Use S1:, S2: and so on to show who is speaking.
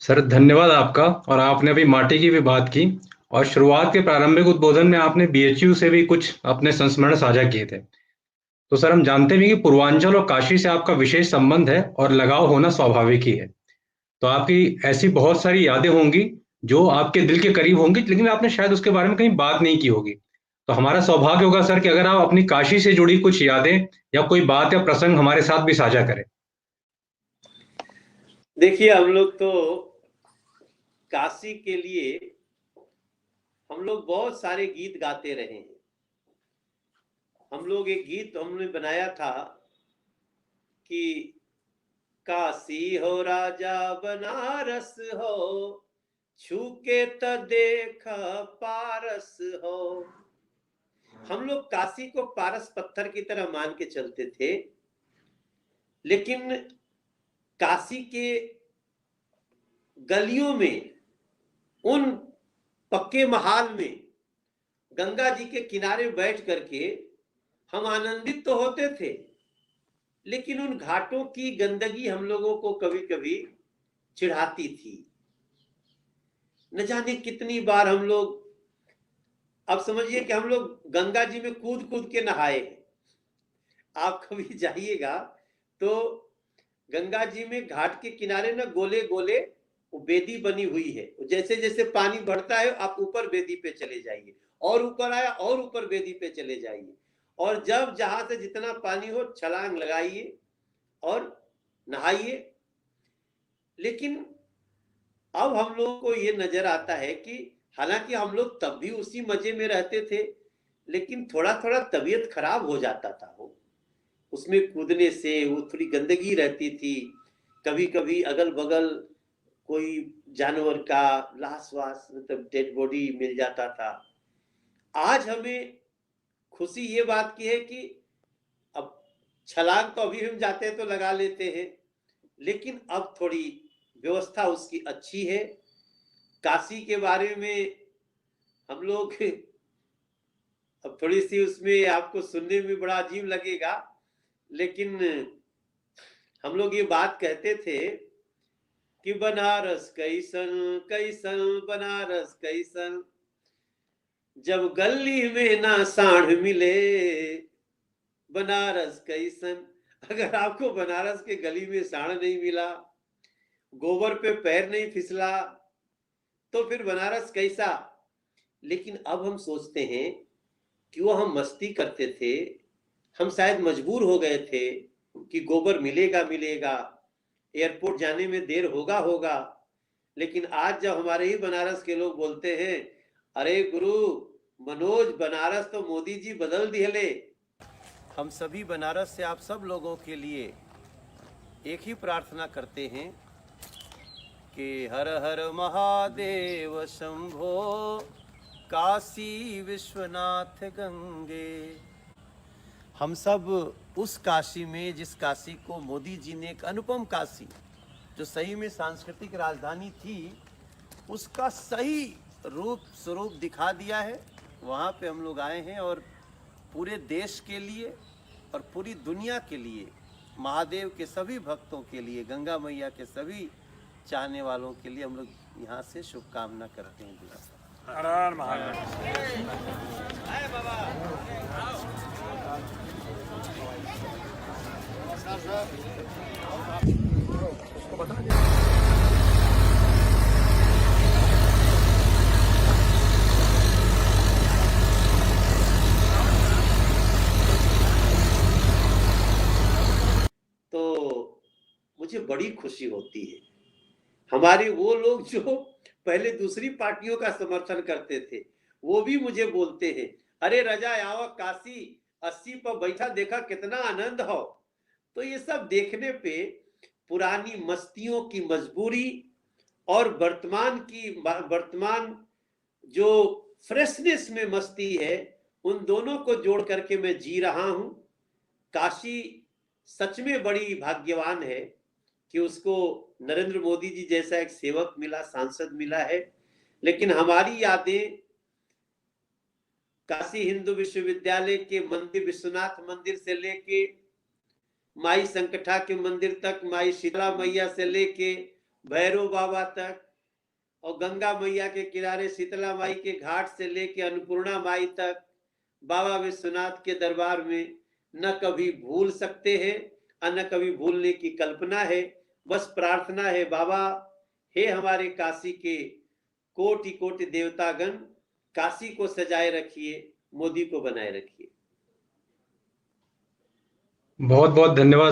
S1: Sir धन्यवाद आपका। और आपने अभी माटी की भी बात की और शुरुआत के प्रारंभिक उद्बोधन में आपने बीएचयू से भी कुछ अपने संस्मरण साझा किए थे। तो सर हम जानते भी हैं कि पूर्वांचल और काशी से आपका विशेष संबंध है और लगाव होना स्वाभाविक ही है। तो आपकी ऐसी बहुत सारी यादें होंगी जो आपके दिल के करीब होंगी, लेकिन आपने शायद उसके बारे में कहीं बात नहीं की होगी। तो हमारा सौभाग्य होगा सर कि अगर आप अपनी काशी से जुड़ी कुछ यादें या कोई बात या प्रसंग हमारे साथ भी साझा करें।
S2: देखिए, हम लोग तो काशी के लिए हम लोग बहुत सारे गीत गाते रहे हैं। हम लोग एक गीत हमने बनाया था कि काशी हो राजा बनारस हो, छूके त देख पारस हो। हम लोग काशी को पारस पत्थर की तरह मान के चलते थे, लेकिन काशी के गलियों में, उन पक्के महाल में गंगा जी के किनारे बैठ करके हम आनंदित तो होते थे, लेकिन उन घाटों की गंदगी हम लोगों को कभी कभी चिढ़ाती थी। न जाने कितनी बार हम लोग, अब समझिए कि हम लोग गंगा जी में कूद कूद के नहाए हैं। आप कभी जाइएगा तो गंगा जी में घाट के किनारे ना गोले गोले वो बेदी बनी हुई है। जैसे जैसे पानी बढ़ता है आप ऊपर बेदी पे चले जाइए, और ऊपर आया और ऊपर बेदी पे चले जाइए, और जब जहां से जितना पानी हो छलांग लगाइए और नहाइए। लेकिन अब हम लोगों को ये नजर आता है कि हालांकि हम लोग तब भी उसी मजे में रहते थे, लेकिन थोड़ा थोड़ा तबीयत खराब हो जाता था। वो उसमें कूदने से वो थोड़ी गंदगी रहती थी। कभी कभी अगल बगल कोई जानवर का लाश वास, मतलब डेड बॉडी मिल जाता था। आज हमें खुशी ये बात की है कि अब छलांग तो अभी हम जाते हैं तो लगा लेते हैं, लेकिन अब थोड़ी व्यवस्था उसकी अच्छी है। काशी के बारे में हम लोग अब थोड़ी सी उसमें आपको सुनने में बड़ा अजीब लगेगा, लेकिन हम लोग ये बात कहते थे कि बनारस कैसन कैसन बनारस कैसन, जब गली में ना साढ़ मिले बनारस कैसन। अगर आपको बनारस के गली में साढ़ नहीं मिला, गोबर पे पैर नहीं फिसला, तो फिर बनारस कैसा। लेकिन अब हम सोचते हैं कि वो हम मस्ती करते थे, हम शायद मजबूर हो गए थे कि गोबर मिलेगा मिलेगा, एयरपोर्ट जाने में देर होगा होगा। लेकिन आज जब हमारे ही बनारस के लोग बोलते हैं, अरे गुरु मनोज बनारस तो मोदी जी बदल दिए। हम सभी बनारस से आप सब लोगों के लिए एक ही प्रार्थना करते हैं कि हर हर महादेव शंभो काशी विश्वनाथ गंगे। हम सब उस काशी में, जिस काशी को मोदी जी ने एक अनुपम काशी, जो सही में सांस्कृतिक राजधानी थी, उसका सही रूप स्वरूप दिखा दिया है। वहाँ पे हम लोग आए हैं और पूरे देश के लिए और पूरी दुनिया के लिए, महादेव के सभी भक्तों के लिए, गंगा मैया के सभी चाहने वालों के लिए हम लोग यहाँ से शुभकामना करते हैं। हर हर महादेव। तो मुझे बड़ी खुशी होती है, हमारे वो लोग जो पहले दूसरी पार्टियों का समर्थन करते थे, वो भी मुझे बोलते हैं, अरे रजा आओ काशी, 80 पर बैठा, देखा कितना आनंद हो। तो ये सब देखने पे पुरानी मस्तियों की मजबूरी और वर्तमान जो फ्रेशनेस में मस्ती है, उन दोनों को जोड़ करके मैं जी रहा हूं। काशी सच में बड़ी भाग्यवान है कि उसको नरेंद्र मोदी जी जैसा एक सेवक मिला, सांसद मिला है। लेकिन हमारी यादें काशी हिंदू विश्वविद्यालय के मंदिर, विश्वनाथ मंदिर से लेके माई संकटा के मंदिर तक, माई शीतला मैया से लेके भैरव बाबा तक और गंगा मैया के किनारे शीतला माई के घाट से लेके अन्नपूर्णा माई तक बाबा विश्वनाथ के दरबार में न कभी भूल सकते हैं और न कभी भूलने की कल्पना है। बस प्रार्थना है बाबा, हे हमारे काशी के कोटि कोटि देवतागण, काशी को सजाए रखिए, मोदी को बनाए रखिए।
S1: बहुत बहुत धन्यवाद